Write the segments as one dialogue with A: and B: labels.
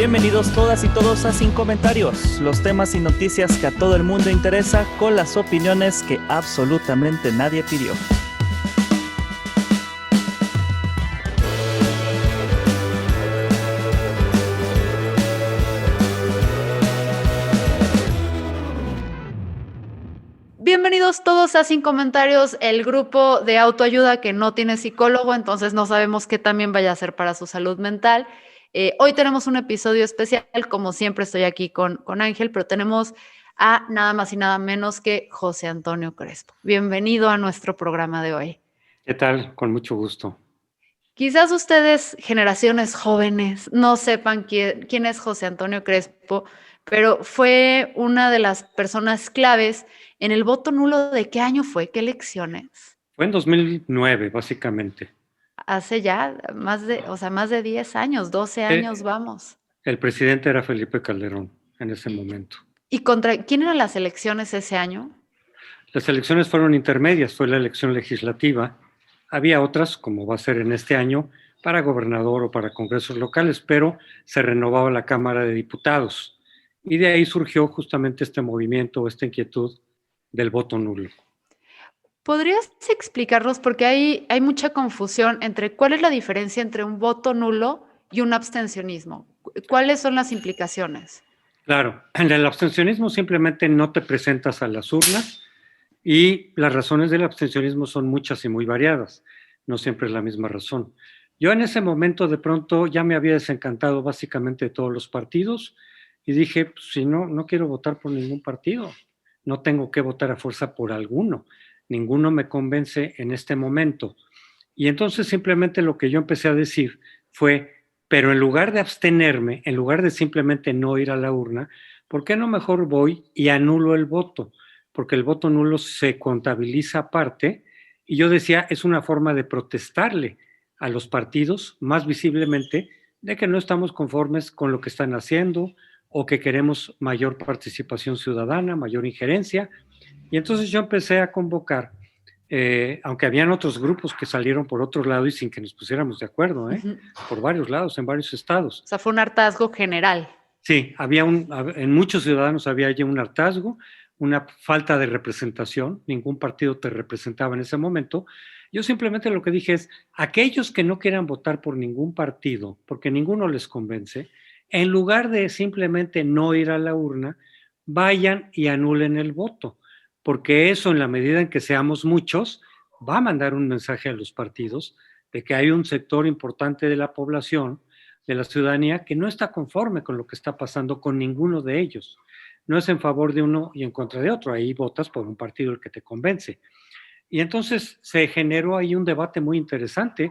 A: Bienvenidos todas y todos a Sin Comentarios, los temas y noticias que a todo el mundo interesa con las opiniones que absolutamente nadie pidió.
B: Bienvenidos todos a Sin Comentarios, el grupo de autoayuda que no tiene psicólogo, entonces no sabemos qué también vaya a hacer para su salud mental. Hoy tenemos un episodio especial, como siempre estoy aquí con Ángel, pero tenemos a nada más y nada menos que José Antonio Crespo. Bienvenido a nuestro programa de hoy.
C: ¿Qué tal? Con mucho gusto.
B: Quizás ustedes, generaciones jóvenes, no sepan quién es José Antonio Crespo, pero fue una de las personas claves en el voto nulo. ¿De qué año fue? ¿Qué elecciones?
C: Fue en 2009, básicamente.
B: Hace ya más de 10 años, 12 años vamos.
C: El presidente era Felipe Calderón en ese momento.
B: ¿Y contra quién eran las elecciones ese año?
C: Las elecciones fueron intermedias, fue la elección legislativa. Había otras, como va a ser en este año, para gobernador o para congresos locales, pero se renovaba la Cámara de Diputados. Y de ahí surgió justamente este movimiento, esta inquietud del voto nulo.
B: ¿Podrías explicarnos? Porque hay mucha confusión entre cuál es la diferencia entre un voto nulo y un abstencionismo. ¿Cuáles son las implicaciones?
C: Claro, en el abstencionismo simplemente no te presentas a las urnas y las razones del abstencionismo son muchas y muy variadas. No siempre es la misma razón. Yo en ese momento de pronto ya me había desencantado básicamente de todos los partidos y dije, pues, si no quiero votar por ningún partido, no tengo que votar a fuerza por alguno. Ninguno me convence en este momento. Y entonces simplemente lo que yo empecé a decir fue, pero en lugar de abstenerme, en lugar de simplemente no ir a la urna, ¿por qué no mejor voy y anulo el voto? Porque el voto nulo se contabiliza aparte. Y yo decía, es una forma de protestarle a los partidos más visiblemente de que no estamos conformes con lo que están haciendo o que queremos mayor participación ciudadana, mayor injerencia. Y entonces yo empecé a convocar, aunque habían otros grupos que salieron por otro lado y sin que nos pusiéramos de acuerdo, por varios lados, en varios estados.
B: O sea, fue un hartazgo general.
C: Sí, en muchos ciudadanos había ya un hartazgo, una falta de representación, ningún partido te representaba en ese momento. Yo simplemente lo que dije es, aquellos que no quieran votar por ningún partido, porque ninguno les convence, en lugar de simplemente no ir a la urna, vayan y anulen el voto, porque eso en la medida en que seamos muchos, va a mandar un mensaje a los partidos de que hay un sector importante de la población, de la ciudadanía, que no está conforme con lo que está pasando con ninguno de ellos. No es en favor de uno y en contra de otro, ahí votas por un partido el que te convence. Y entonces se generó ahí un debate muy interesante,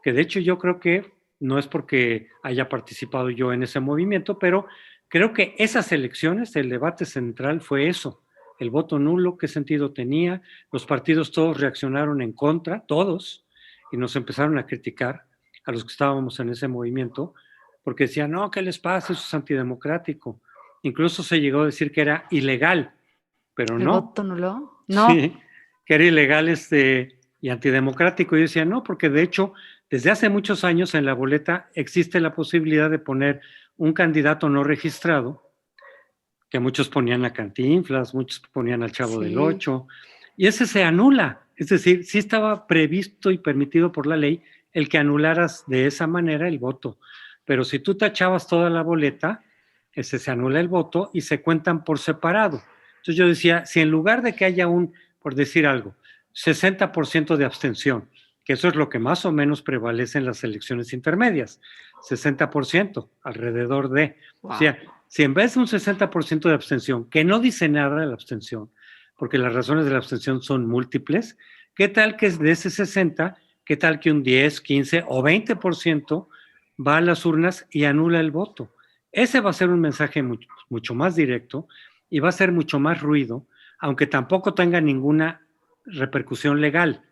C: que de hecho yo creo que no es porque haya participado yo en ese movimiento, pero creo que esas elecciones, el debate central fue eso, el voto nulo, qué sentido tenía, los partidos todos reaccionaron en contra, todos, y nos empezaron a criticar a los que estábamos en ese movimiento, porque decían, no, ¿qué les pasa? Eso es antidemocrático. Incluso se llegó a decir que era ilegal, pero no.
B: ¿El voto nulo? No.
C: Sí, que era ilegal y antidemocrático. Y yo decía, no, porque de hecho, desde hace muchos años en la boleta existe la posibilidad de poner un candidato no registrado, que muchos ponían a Cantinflas, muchos ponían al Chavo del Ocho, y ese se anula. Es decir, sí estaba previsto y permitido por la ley el que anularas de esa manera el voto. Pero si tú tachabas toda la boleta, se anula el voto y se cuentan por separado. Entonces yo decía, si en lugar de que haya por decir algo, 60% de abstención, que eso es lo que más o menos prevalece en las elecciones intermedias, 60%, alrededor de. Wow. O sea, si en vez de un 60% de abstención, que no dice nada de la abstención, porque las razones de la abstención son múltiples, ¿qué tal que de ese 60%, qué tal que un 10, 15 o 20% va a las urnas y anula el voto? Ese va a ser un mensaje mucho más directo y va a ser mucho más ruido, aunque tampoco tenga ninguna repercusión legal.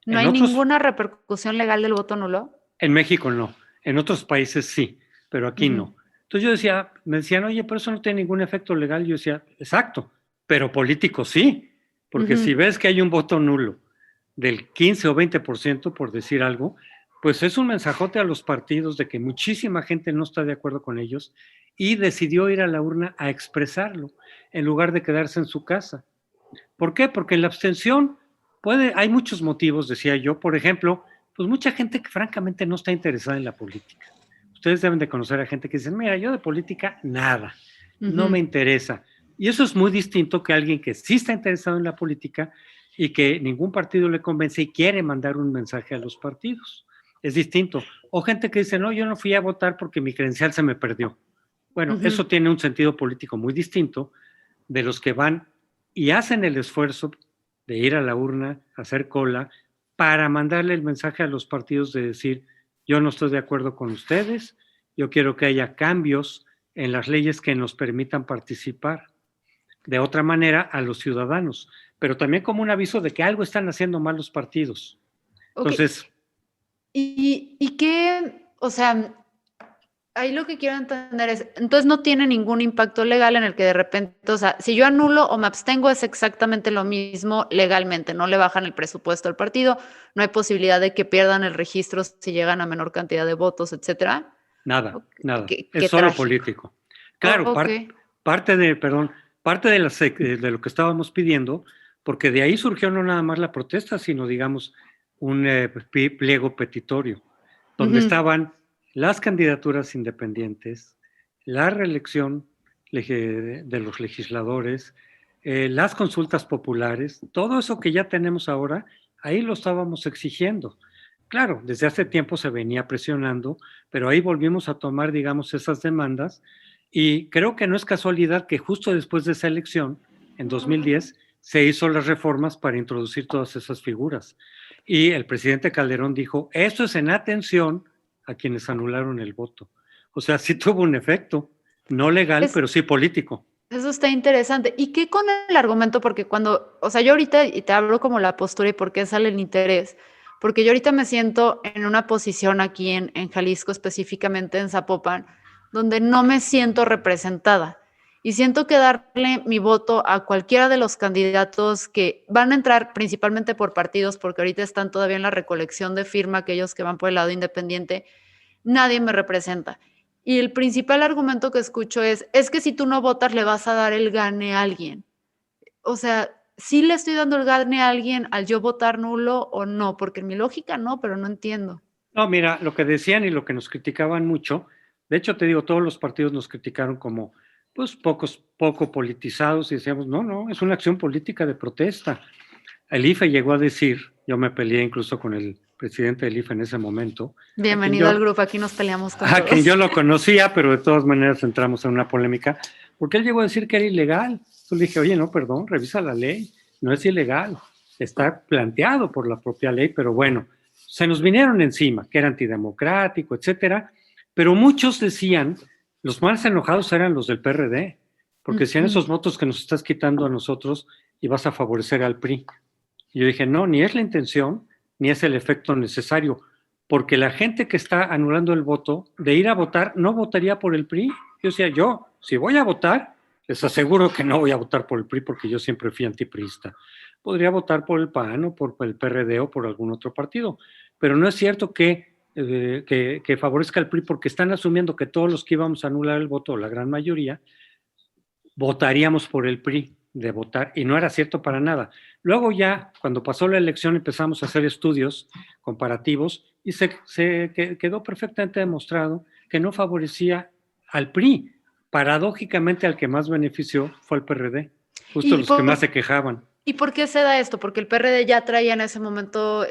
B: ¿No hay ninguna repercusión legal del voto nulo?
C: En México no, en otros países sí, pero aquí no. Entonces me decían, oye, pero eso no tiene ningún efecto legal. Yo decía, exacto, pero político sí, porque si ves que hay un voto nulo del 15 o 20%, por decir algo, Pues es un mensajote a los partidos de que muchísima gente no está de acuerdo con ellos y decidió ir a la urna a expresarlo en lugar de quedarse en su casa. ¿Por qué? Porque la abstención hay muchos motivos, decía yo. Por ejemplo, pues mucha gente que francamente no está interesada en la política. Ustedes deben de conocer a gente que dice, mira, yo de política nada, no me interesa. Y eso es muy distinto que alguien que sí está interesado en la política y que ningún partido le convence y quiere mandar un mensaje a los partidos. Es distinto. O gente que dice, no, yo no fui a votar porque mi credencial se me perdió. Bueno, eso tiene un sentido político muy distinto de los que van y hacen el esfuerzo de ir a la urna, hacer cola, para mandarle el mensaje a los partidos de decir, yo no estoy de acuerdo con ustedes, yo quiero que haya cambios en las leyes que nos permitan participar de otra manera a los ciudadanos, pero también como un aviso de que algo están haciendo mal los partidos. Entonces...
B: ¿Y qué, o sea, ahí lo que quiero entender es, entonces no tiene ningún impacto legal en el que de repente, o sea, si yo anulo o me abstengo es exactamente lo mismo legalmente, no le bajan el presupuesto al partido, no hay posibilidad de que pierdan el registro si llegan a menor cantidad de votos, etcétera?
C: Nada.
B: Qué
C: Es solo
B: trágico.
C: político. Claro, parte de lo que estábamos pidiendo, porque de ahí surgió no nada más la protesta, sino, digamos, un pliego petitorio, donde estaban las candidaturas independientes, la reelección de los legisladores, las consultas populares, todo eso que ya tenemos ahora, ahí lo estábamos exigiendo. Claro, desde hace tiempo se venía presionando, pero ahí volvimos a tomar, digamos, esas demandas y creo que no es casualidad que justo después de esa elección, en 2010, se hizo las reformas para introducir todas esas figuras. Y el presidente Calderón dijo, esto es en atención a quienes anularon el voto. O sea, sí tuvo un efecto, no legal, pero sí político.
B: Eso está interesante. ¿Y qué con el argumento? Porque cuando, o sea, yo ahorita, y te hablo como la postura y por qué sale el interés, porque yo ahorita me siento en una posición aquí en Jalisco, específicamente en Zapopan, donde no me siento representada. Y siento que darle mi voto a cualquiera de los candidatos que van a entrar principalmente por partidos, porque ahorita están todavía en la recolección de firma, aquellos que van por el lado independiente, nadie me representa. Y el principal argumento que escucho es que si tú no votas le vas a dar el gane a alguien. O sea, ¿sí le estoy dando el gane a alguien al yo votar nulo o no? Porque en mi lógica no, pero no entiendo.
C: No, mira, lo que decían y lo que nos criticaban mucho, de hecho te digo, todos los partidos nos criticaron como pues poco politizados y decíamos, no, es una acción política de protesta. El IFE llegó a decir, yo me peleé incluso con el presidente del IFE en ese momento.
B: Bienvenido al grupo, aquí nos peleamos con
C: todos.
B: todos.
C: Que yo lo conocía, pero de todas maneras entramos en una polémica, porque él llegó a decir que era ilegal. Yo le dije, oye, no, perdón, revisa la ley, no es ilegal, está planteado por la propia ley, pero bueno, se nos vinieron encima, que era antidemocrático, etcétera, pero muchos decían, los más enojados eran los del PRD, porque decían esos votos que nos estás quitando a nosotros y vas a favorecer al PRI. Y yo dije, no, ni es la intención, ni es el efecto necesario, porque la gente que está anulando el voto, de ir a votar, no votaría por el PRI. Yo decía, si voy a votar, les aseguro que no voy a votar por el PRI porque yo siempre fui antipriista. Podría votar por el PAN o por el PRD o por algún otro partido, pero no es cierto que favorezca al PRI porque están asumiendo que todos los que íbamos a anular el voto, la gran mayoría, votaríamos por el PRI de votar, y no era cierto para nada. Luego ya, cuando pasó la elección, empezamos a hacer estudios comparativos y se quedó perfectamente demostrado que no favorecía al PRI. Paradójicamente, al que más benefició fue el PRD, justo los que más se quejaban.
B: ¿Y por qué se da esto? Porque el PRD ya traía en ese momento,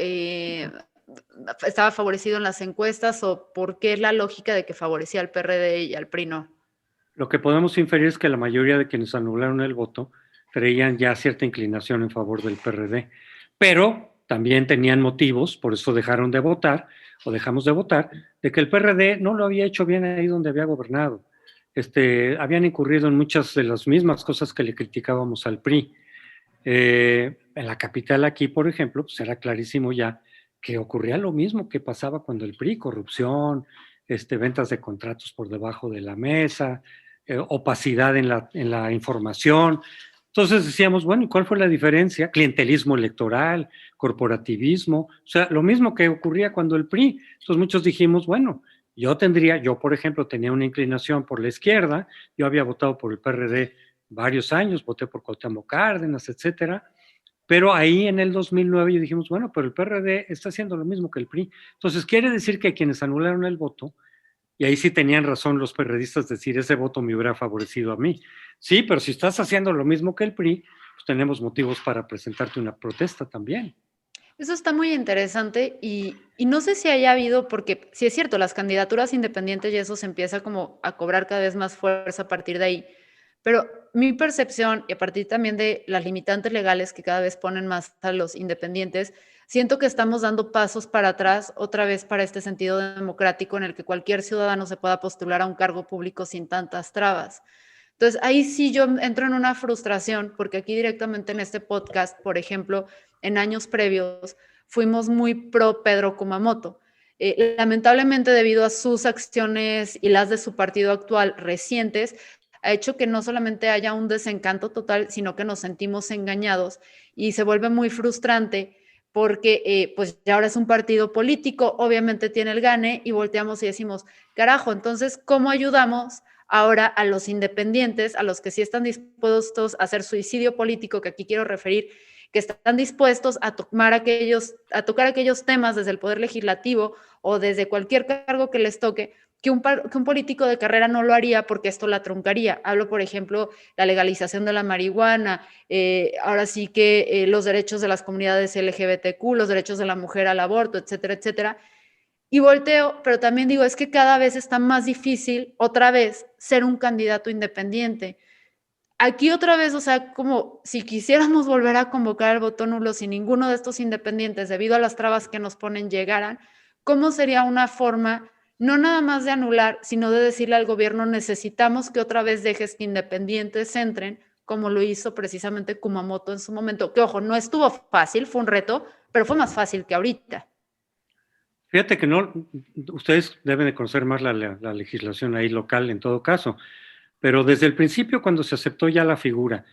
B: estaba favorecido en las encuestas, o por qué es la lógica de que favorecía al PRD y al PRI no.
C: Lo que podemos inferir es que la mayoría de quienes anularon el voto traían ya cierta inclinación en favor del PRD, pero también tenían motivos, por eso dejaron de votar, o dejamos de votar, de que el PRD no lo había hecho bien ahí donde había gobernado. Habían incurrido en muchas de las mismas cosas que le criticábamos al PRI. En la capital aquí, por ejemplo, pues era clarísimo ya que ocurría lo mismo que pasaba cuando el PRI, corrupción, ventas de contratos por debajo de la mesa, opacidad en la información. Entonces decíamos, bueno, ¿y cuál fue la diferencia? Clientelismo electoral, corporativismo, o sea, lo mismo que ocurría cuando el PRI. Entonces muchos dijimos, bueno, yo por ejemplo tenía una inclinación por la izquierda, yo había votado por el PRD varios años, voté por Cuauhtémoc Cárdenas, etcétera, pero ahí en el 2009 dijimos, bueno, pero el PRD está haciendo lo mismo que el PRI. Entonces quiere decir que quienes anularon el voto, y ahí sí tenían razón los perredistas decir, ese voto me hubiera favorecido a mí. Sí, pero si estás haciendo lo mismo que el PRI, pues tenemos motivos para presentarte una protesta también.
B: Eso está muy interesante y no sé si haya habido, porque sí es cierto, las candidaturas independientes y eso se empieza como a cobrar cada vez más fuerza a partir de ahí, pero mi percepción y a partir también de las limitantes legales que cada vez ponen más a los independientes, siento que estamos dando pasos para atrás otra vez para este sentido democrático en el que cualquier ciudadano se pueda postular a un cargo público sin tantas trabas. Entonces, ahí sí yo entro en una frustración, porque aquí directamente en este podcast, por ejemplo, en años previos, fuimos muy pro Pedro Kumamoto. Lamentablemente, debido a sus acciones y las de su partido actual recientes, ha hecho que no solamente haya un desencanto total, sino que nos sentimos engañados y se vuelve muy frustrante porque pues ya ahora es un partido político, obviamente tiene el gane y volteamos y decimos, carajo, entonces, ¿cómo ayudamos ahora a los independientes, a los que sí están dispuestos a hacer suicidio político, que aquí quiero referir, que están dispuestos a tocar aquellos temas desde el Poder Legislativo o desde cualquier cargo que les toque, que un político de carrera no lo haría porque esto la truncaría? Hablo, por ejemplo, la legalización de la marihuana, ahora sí que los derechos de las comunidades LGBTQ, los derechos de la mujer al aborto, etcétera, etcétera. Y volteo, pero también digo, es que cada vez está más difícil, otra vez, ser un candidato independiente. Aquí otra vez, o sea, como si quisiéramos volver a convocar el voto nulo si ninguno de estos independientes, debido a las trabas que nos ponen, llegaran, ¿cómo sería una forma, no nada más de anular, sino de decirle al gobierno, necesitamos que otra vez dejes que independientes entren, como lo hizo precisamente Kumamoto en su momento? Que, ojo, no estuvo fácil, fue un reto, pero fue más fácil que ahorita.
C: Fíjate que no, ustedes deben de conocer más la legislación ahí local en todo caso, pero desde el principio cuando se aceptó ya la figura,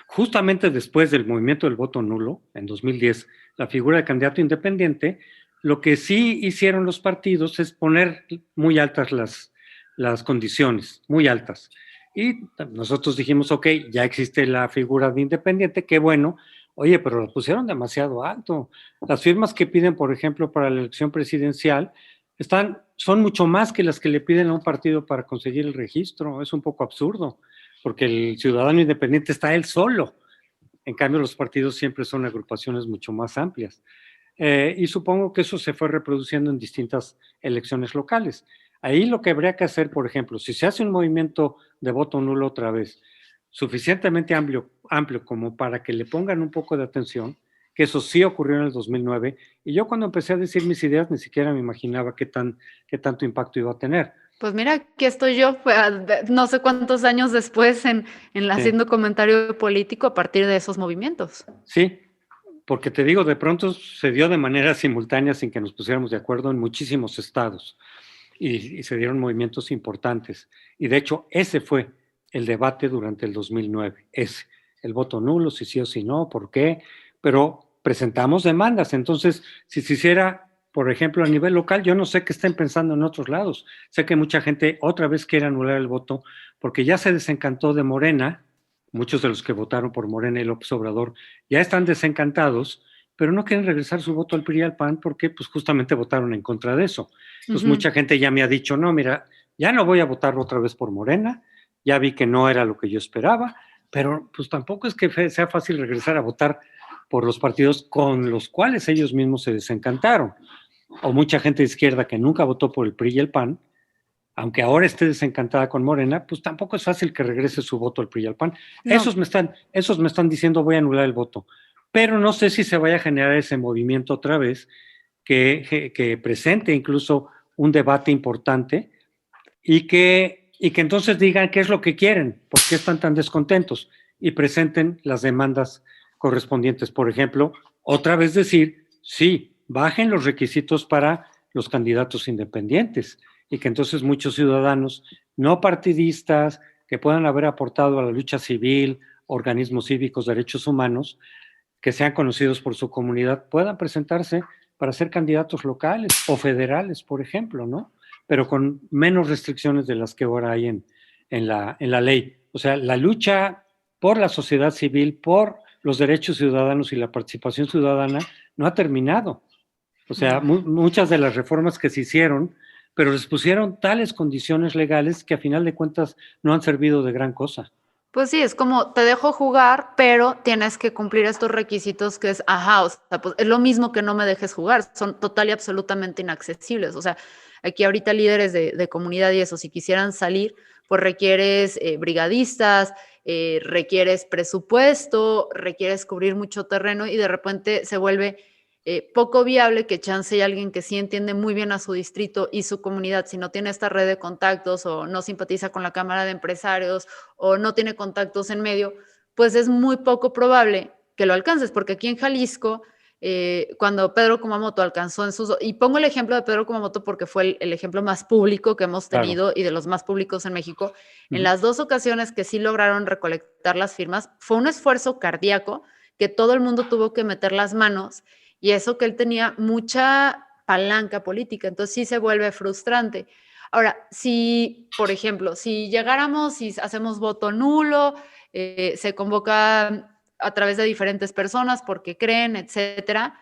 C: justamente después del movimiento del voto nulo, en 2010, la figura de candidato independiente, lo que sí hicieron los partidos es poner muy altas las condiciones, muy altas. Y nosotros dijimos, ok, ya existe la figura de independiente, qué bueno. Oye, pero lo pusieron demasiado alto. Las firmas que piden, por ejemplo, para la elección presidencial, son mucho más que las que le piden a un partido para conseguir el registro. Es un poco absurdo, porque el ciudadano independiente está él solo. En cambio, los partidos siempre son agrupaciones mucho más amplias. Y supongo que eso se fue reproduciendo en distintas elecciones locales. Ahí lo que habría que hacer, por ejemplo, si se hace un movimiento de voto nulo otra vez, suficientemente amplio como para que le pongan un poco de atención, que eso sí ocurrió en el 2009, y yo cuando empecé a decir mis ideas ni siquiera me imaginaba qué tanto impacto iba a tener.
B: Pues mira, aquí estoy yo, no sé cuántos años después haciendo comentario político a partir de esos movimientos.
C: Sí, porque te digo, de pronto se dio de manera simultánea sin que nos pusiéramos de acuerdo en muchísimos estados y se dieron movimientos importantes. Y de hecho, ese fue el debate durante el 2009, el voto nulo, si sí o si no, por qué, pero presentamos demandas. Entonces, si se hiciera, por ejemplo, a nivel local, yo no sé qué estén pensando en otros lados. Sé que mucha gente otra vez quiere anular el voto porque ya se desencantó de Morena. Muchos de los que votaron por Morena y López Obrador ya están desencantados, pero no quieren regresar su voto al PRI y al PAN porque pues justamente votaron en contra de eso. Entonces mucha gente ya me ha dicho, no, mira, ya no voy a votar otra vez por Morena, ya vi que no era lo que yo esperaba, pero pues tampoco es que sea fácil regresar a votar por los partidos con los cuales ellos mismos se desencantaron. O mucha gente de izquierda que nunca votó por el PRI y el PAN, aunque ahora esté desencantada con Morena, pues tampoco es fácil que regrese su voto al PRI y al PAN. No. Esos me están diciendo voy a anular el voto, pero no sé si se vaya a generar ese movimiento otra vez que presente incluso un debate importante y que entonces digan qué es lo que quieren, por qué están tan descontentos y presenten las demandas correspondientes. Por ejemplo, otra vez decir, sí, bajen los requisitos para los candidatos independientes y que entonces muchos ciudadanos no partidistas que puedan haber aportado a la lucha civil organismos cívicos, derechos humanos, que sean conocidos por su comunidad, puedan presentarse para ser candidatos locales o federales, por ejemplo, ¿no? Pero con menos restricciones de las que ahora hay en la ley. O sea, la lucha por la sociedad civil, por los derechos ciudadanos y la participación ciudadana no ha terminado. O sea, muchas de las reformas que se hicieron, pero les pusieron tales condiciones legales que a final de cuentas no han servido de gran cosa.
B: Pues sí, es como te dejo jugar, pero tienes que cumplir estos requisitos que es, o sea, pues es lo mismo que no me dejes jugar, son total y absolutamente inaccesibles. O sea, aquí ahorita líderes de comunidad y eso, si quisieran salir, pues requieres brigadistas, requieres presupuesto, requieres cubrir mucho terreno y de repente se vuelve poco viable que chance y alguien que sí entiende muy bien a su distrito y su comunidad, si no tiene esta red de contactos o no simpatiza con la Cámara de Empresarios o no tiene contactos en medio, pues es muy poco probable que lo alcances, porque aquí en Jalisco, cuando Pedro Kumamoto alcanzó y pongo el ejemplo de Pedro Kumamoto porque fue el ejemplo más público que hemos tenido y de los más públicos en México, en las 2 ocasiones que sí lograron recolectar las firmas, fue un esfuerzo cardíaco que todo el mundo tuvo que meter las manos. Y eso que él tenía mucha palanca política, entonces sí se vuelve frustrante. Ahora, si, por ejemplo, si llegáramos y hacemos voto nulo, se convoca a través de diferentes personas porque creen, etcétera,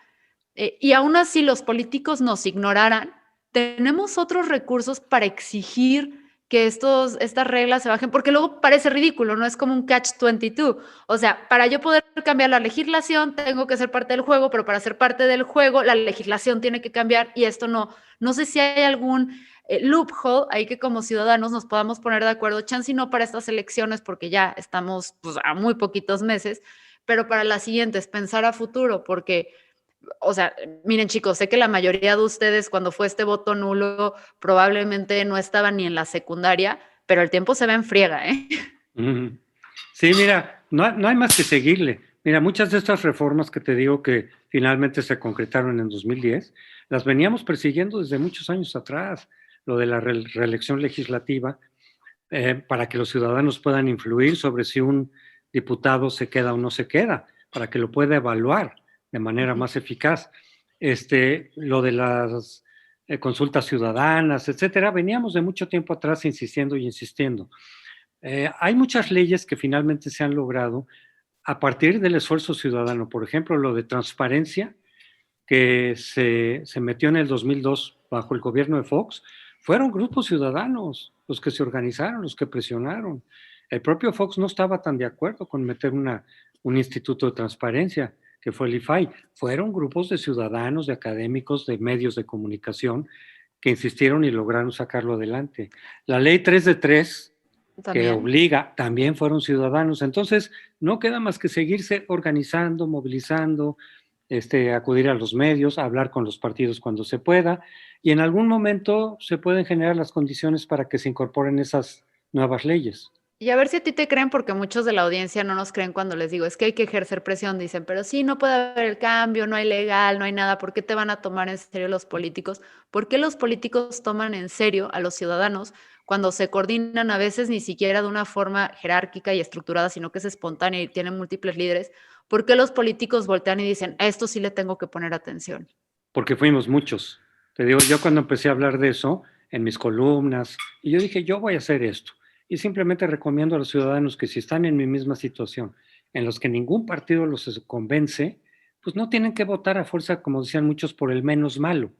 B: y aún así los políticos nos ignoraran, tenemos otros recursos para exigir que estas reglas se bajen, porque luego parece ridículo, ¿no? Es como un catch-22. O sea, para yo poder cambiar la legislación, tengo que ser parte del juego, pero para ser parte del juego, la legislación tiene que cambiar y esto no sé si hay algún loophole ahí que como ciudadanos nos podamos poner de acuerdo, chance y no para estas elecciones, porque ya estamos pues, a muy poquitos meses, pero para las siguientes, pensar a futuro, porque o sea, miren chicos, sé que la mayoría de ustedes cuando fue este voto nulo probablemente no estaban ni en la secundaria, pero el tiempo se va en friega, ¿eh?
C: Sí, mira, no hay más que seguirle. Mira, muchas de estas reformas que te digo que finalmente se concretaron en 2010, las veníamos persiguiendo desde muchos años atrás, lo de la reelección legislativa, para que los ciudadanos puedan influir sobre si un diputado se queda o no se queda, para que lo pueda evaluar de manera más eficaz. Lo de las consultas ciudadanas, etcétera, veníamos de mucho tiempo atrás insistiendo y insistiendo. Hay muchas leyes que finalmente se han logrado a partir del esfuerzo ciudadano. Por ejemplo, lo de transparencia que se metió en el 2002 bajo el gobierno de Fox, fueron grupos ciudadanos los que se organizaron, los que presionaron. El propio Fox no estaba tan de acuerdo con meter un instituto de transparencia, que fue el IFAI. Fueron grupos de ciudadanos, de académicos, de medios de comunicación que insistieron y lograron sacarlo adelante. La ley 3 de 3, que obliga, también fueron ciudadanos. Entonces, no queda más que seguirse organizando, movilizando, acudir a los medios, hablar con los partidos cuando se pueda, y en algún momento se pueden generar las condiciones para que se incorporen esas nuevas leyes.
B: Y a ver si a ti te creen, porque muchos de la audiencia no nos creen cuando les digo, es que hay que ejercer presión, dicen, pero sí, no puede haber el cambio, no hay legal, no hay nada, ¿por qué te van a tomar en serio los políticos? ¿Por qué los políticos toman en serio a los ciudadanos cuando se coordinan a veces ni siquiera de una forma jerárquica y estructurada, sino que es espontánea y tienen múltiples líderes? ¿Por qué los políticos voltean y dicen, a esto sí le tengo que poner atención?
C: Porque fuimos muchos. Te digo, yo cuando empecé a hablar de eso, en mis columnas, y yo dije, yo voy a hacer esto. Y simplemente recomiendo a los ciudadanos que si están en mi misma situación, en los que ningún partido los convence, pues no tienen que votar a fuerza, como decían muchos, por el menos malo.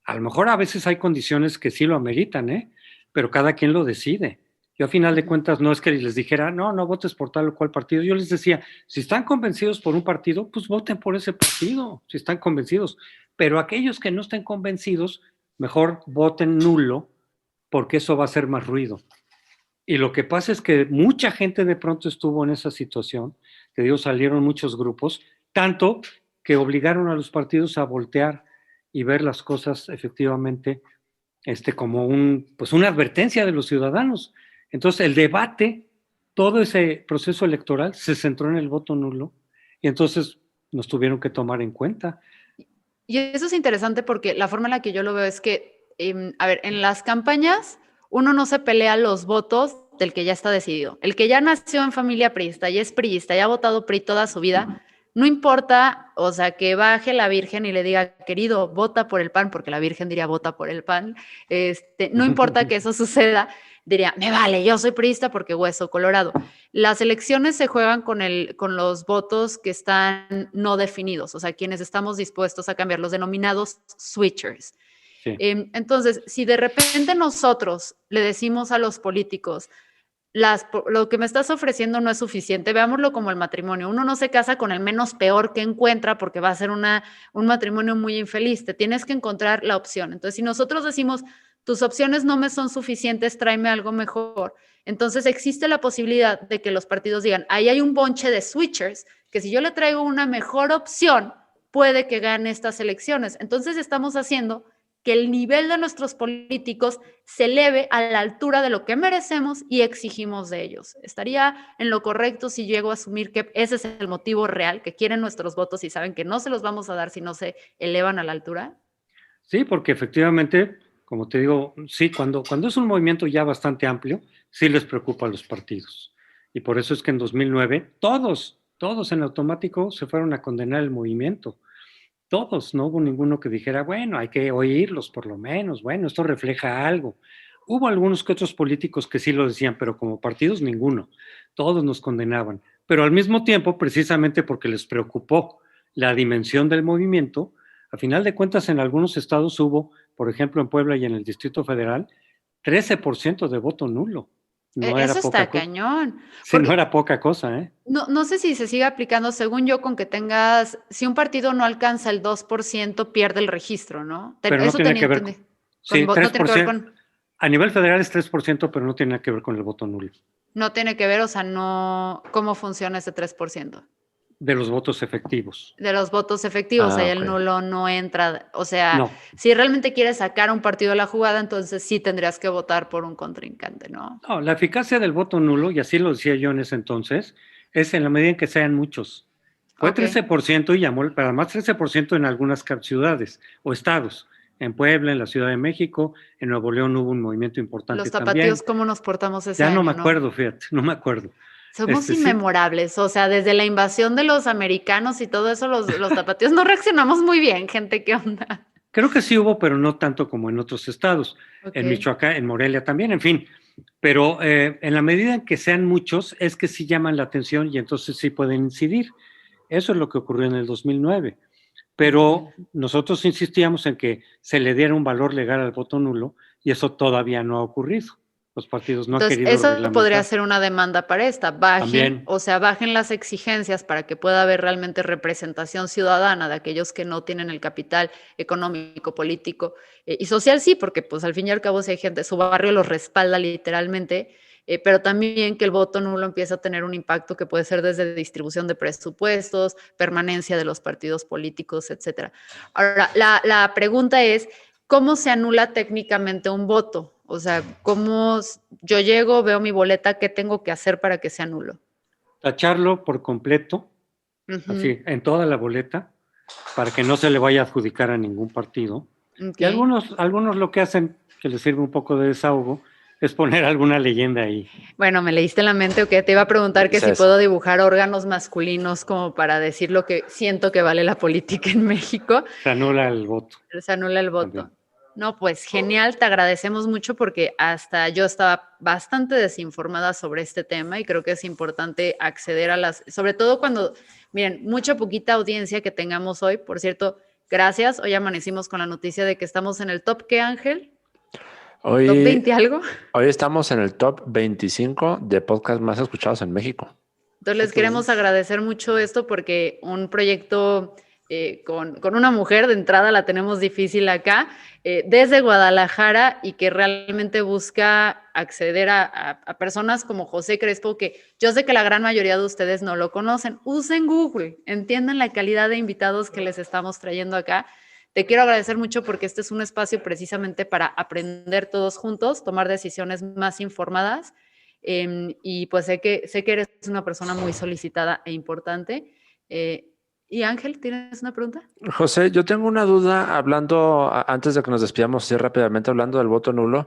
C: A lo mejor a veces hay condiciones que sí lo ameritan, pero cada quien lo decide. Yo a final de cuentas no es que les dijera, no votes por tal o cual partido. Yo les decía, si están convencidos por un partido, pues voten por ese partido, si están convencidos. Pero aquellos que no estén convencidos, mejor voten nulo, porque eso va a hacer más ruido. Y lo que pasa es que mucha gente de pronto estuvo en esa situación, te digo, salieron muchos grupos, tanto que obligaron a los partidos a voltear y ver las cosas efectivamente como una advertencia de los ciudadanos. Entonces el debate, todo ese proceso electoral se centró en el voto nulo y entonces nos tuvieron que tomar en cuenta.
B: Y eso es interesante porque la forma en la que yo lo veo es que, a ver, en las campañas uno no se pelea los votos del que ya está decidido. El que ya nació en familia priista y es priista y ha votado PRI toda su vida, no importa, o sea, que baje la Virgen y le diga, querido, vota por el PAN, porque la Virgen diría, vota por el PAN. No importa que eso suceda, diría, me vale, yo soy priista porque hueso colorado. Las elecciones se juegan con los votos que están no definidos, o sea, quienes estamos dispuestos a cambiar, los denominados switchers.
C: Sí.
B: Entonces, si de repente nosotros le decimos a los políticos, lo que me estás ofreciendo no es suficiente, veámoslo como el matrimonio. Uno no se casa con el menos peor que encuentra porque va a ser un matrimonio muy infeliz. Te tienes que encontrar la opción. Entonces, si nosotros decimos, tus opciones no me son suficientes, tráeme algo mejor, entonces existe la posibilidad de que los partidos digan, ahí hay un bonche de switchers, que si yo le traigo una mejor opción, puede que gane estas elecciones. Entonces estamos haciendo que el nivel de nuestros políticos se eleve a la altura de lo que merecemos y exigimos de ellos. Estaría en lo correcto si llego a asumir que ese es el motivo real, que quieren nuestros votos y saben que no se los vamos a dar si no se elevan a la altura.
C: Sí, porque efectivamente, como te digo, sí, cuando es un movimiento ya bastante amplio, sí les preocupa a los partidos. Y por eso es que en 2009 todos en automático se fueron a condenar el movimiento. Todos, no hubo ninguno que dijera, bueno, hay que oírlos por lo menos, bueno, esto refleja algo. Hubo algunos que otros políticos que sí lo decían, pero como partidos ninguno. Todos nos condenaban. Pero al mismo tiempo, precisamente porque les preocupó la dimensión del movimiento, a final de cuentas en algunos estados hubo, por ejemplo en Puebla y en el Distrito Federal, 13% de voto nulo. No era
B: Eso
C: poca
B: está cañón.
C: Sí, no era poca cosa, ¿eh?
B: No sé si se sigue aplicando, según yo, con que tengas, si un partido no alcanza el 2%, pierde el registro, ¿no?
C: Pero no
B: Eso
C: tiene
B: tenía
C: que ver
B: entendido.
C: Sí,
B: No tiene que ver
C: 3%. A nivel federal es 3%, pero no tiene nada que ver con el voto nulo.
B: No tiene que ver, o sea, no, ¿cómo funciona ese 3%?
C: De los votos efectivos.
B: De los votos efectivos, ahí el nulo no entra. O sea,
C: No.
B: si realmente quieres sacar a un partido de la jugada, entonces sí tendrías que votar por un contrincante, ¿no?
C: No, la eficacia del voto nulo, y así lo decía yo en ese entonces, es en la medida en que sean muchos. Fue 13% y llamó, pero además 13% en algunas ciudades o estados. En Puebla, en la Ciudad de México, en Nuevo León hubo un movimiento importante
B: Los
C: también.
B: tapatíos, ¿cómo nos portamos ese
C: Ya
B: año?
C: no me acuerdo, fíjate, no me acuerdo.
B: Somos inmemorables, o sea, desde la invasión de los americanos y todo eso, los tapatíos no reaccionamos muy bien, gente, ¿qué onda?
C: Creo que sí hubo, pero no tanto como en otros estados.
B: Okay.
C: En Michoacán, en Morelia también, en fin. Pero en la medida en que sean muchos, es que sí llaman la atención y entonces sí pueden incidir. Eso es lo que ocurrió en el 2009. Pero nosotros insistíamos en que se le diera un valor legal al voto nulo y eso todavía no ha ocurrido. Los partidos no han querido
B: eso
C: reglamentar.
B: podría ser una demanda para esta. Bajen,
C: también.
B: O sea, bajen las exigencias para que pueda haber realmente representación ciudadana de aquellos que no tienen el capital económico, político y social, sí, porque pues al fin y al cabo si hay gente, su barrio los respalda literalmente, pero también que el voto nulo empieza a tener un impacto que puede ser desde distribución de presupuestos, permanencia de los partidos políticos, etcétera. Ahora, la pregunta es, ¿cómo se anula técnicamente un voto? O sea, ¿cómo yo llego, veo mi boleta, qué tengo que hacer para que sea nulo?
C: Tacharlo por completo, así, en toda la boleta, para que no se le vaya a adjudicar a ningún partido. Y algunos lo que hacen, que les sirve un poco de desahogo, es poner alguna leyenda ahí.
B: Bueno, me leíste en la mente, que te iba a preguntar que si puedo dibujar órganos masculinos como para decir lo que siento que vale la política en México.
C: Se anula el voto.
B: Se anula el voto. También. No, pues genial, te agradecemos mucho porque hasta yo estaba bastante desinformada sobre este tema y creo que es importante acceder a sobre todo cuando, miren, mucha poquita audiencia que tengamos hoy. Por cierto, gracias, hoy amanecimos con la noticia de que estamos en el top, ¿qué, Ángel?
D: Hoy,
B: ¿Top 20 algo?
D: Hoy estamos en el top 25 de podcasts más escuchados en México.
B: Entonces les queremos agradecer mucho esto porque un proyecto con una mujer de entrada la tenemos difícil acá, desde Guadalajara y que realmente busca acceder a personas como José Crespo, que yo sé que la gran mayoría de ustedes no lo conocen. Usen Google, entiendan la calidad de invitados que les estamos trayendo acá. Te quiero agradecer mucho porque este es un espacio precisamente para aprender todos juntos, tomar decisiones más informadas y pues sé que eres una persona muy solicitada e importante. Y Ángel, ¿tienes una pregunta?
D: José, yo tengo una duda antes de que nos despidamos así rápidamente, hablando del voto nulo.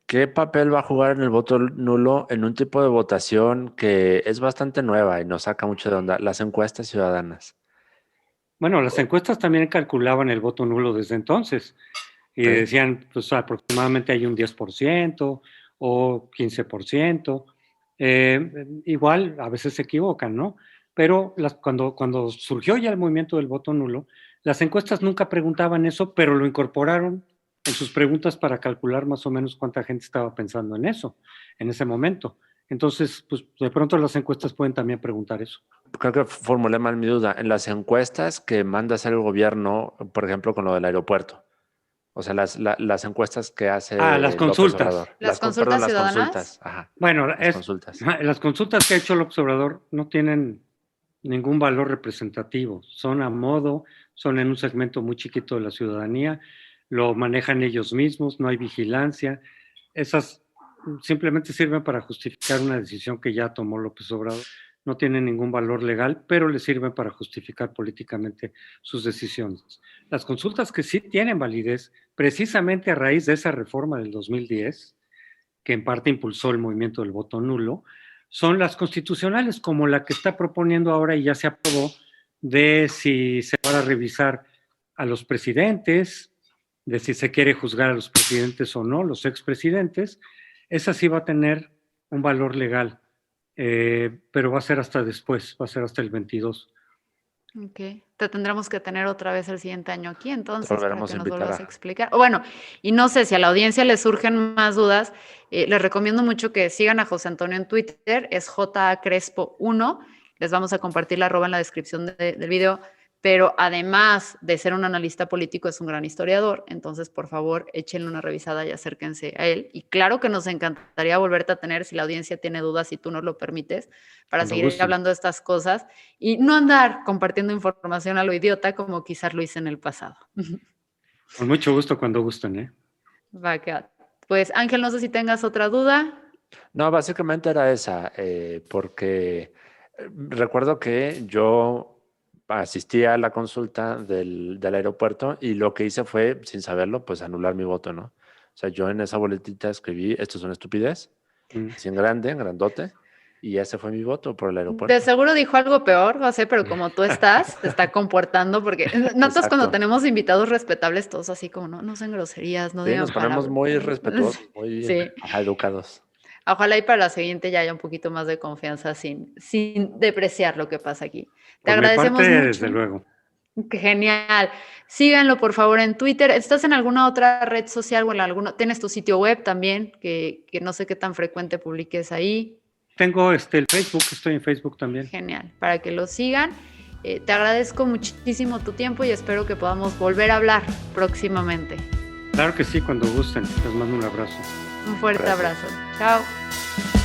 D: ¿Qué papel va a jugar en el voto nulo en un tipo de votación que es bastante nueva y nos saca mucho de onda? Las encuestas ciudadanas.
C: Bueno, las encuestas también calculaban el voto nulo desde entonces y
D: Ok.
C: decían, pues aproximadamente hay un 10% o 15%. Igual, a veces se equivocan, ¿no? Pero cuando surgió ya el movimiento del voto nulo, las encuestas nunca preguntaban eso, pero lo incorporaron en sus preguntas para calcular más o menos cuánta gente estaba pensando en eso, en ese momento. Entonces, pues de pronto las encuestas pueden también preguntar eso.
D: Creo que formulé mal mi duda. En las encuestas que manda hacer el gobierno, por ejemplo, con lo del aeropuerto. O sea, las encuestas que hace
C: Las
D: López
C: consultas.
D: Obrador.
B: ¿Las
D: Perdón,
B: consultas
D: las
B: ciudadanas?
D: consultas. Ajá,
C: Bueno,
D: las consultas.
C: las consultas que ha hecho López Obrador no tienen ningún valor representativo. Son a modo, son en un segmento muy chiquito de la ciudadanía, lo manejan ellos mismos, no hay vigilancia. Esas simplemente sirven para justificar una decisión que ya tomó López Obrador. No tienen ningún valor legal, pero le sirven para justificar políticamente sus decisiones. Las consultas que sí tienen validez, precisamente a raíz de esa reforma del 2010, que en parte impulsó el movimiento del voto nulo, son las constitucionales, como la que está proponiendo ahora y ya se aprobó, de si se van a revisar a los presidentes, de si se quiere juzgar a los presidentes o no, los expresidentes. Esa sí va a tener un valor legal, pero va a ser hasta después, va a ser hasta el 22.
B: Ok, te tendremos que tener otra vez el siguiente año aquí, entonces, para
D: volveremos
B: que
D: a
B: nos
D: invitar
B: vuelvas a explicar. Bueno, y no sé si a la audiencia le surgen más dudas, les recomiendo mucho que sigan a José Antonio en Twitter, es JACrespo1, les vamos a compartir la arroba en la descripción del video, pero además de ser un analista político, es un gran historiador, entonces, por favor, échenle una revisada y acérquense a él. Y claro que nos encantaría volverte a tener, si la audiencia tiene dudas, si tú nos lo permites, para
C: Cuando
B: seguir
C: gusten.
B: hablando de estas cosas y no andar compartiendo información a lo idiota como quizás lo hice en el pasado.
C: Con mucho gusto, cuando gusten, ¿eh?
B: Va, que va. Pues Ángel, no sé si tengas otra duda.
D: No, básicamente era esa, porque recuerdo que yo asistí a la consulta del aeropuerto y lo que hice fue, sin saberlo, pues anular mi voto, ¿no? O sea, yo en esa boletita escribí, esto es una estupidez, así en grande, en grandote, y ese fue mi voto por el aeropuerto.
B: De seguro dijo algo peor, José, pero como tú estás, te está comportando, porque notas cuando
D: Exacto.
B: tenemos invitados respetables, todos así como, no usen groserías, no
D: Sí,
B: digan
D: nos ponemos
B: palabras.
D: muy respetuosos, muy
B: Sí.
D: educados.
B: Ojalá y para la siguiente ya haya un poquito más de confianza sin depreciar lo que pasa aquí. Te
C: Por mi
B: agradecemos
C: parte,
B: mucho.
C: desde luego.
B: Qué genial. Síganlo, por favor, en Twitter. ¿Estás en alguna otra red social o en alguno? ¿Tienes tu sitio web también? Que no sé qué tan frecuente publiques ahí.
C: Tengo el Facebook, estoy en Facebook también.
B: Genial, para que lo sigan. Te agradezco muchísimo tu tiempo y espero que podamos volver a hablar próximamente.
C: Claro que sí, cuando gusten. Les mando un abrazo.
B: Un fuerte
D: Gracias.
B: abrazo. Chao.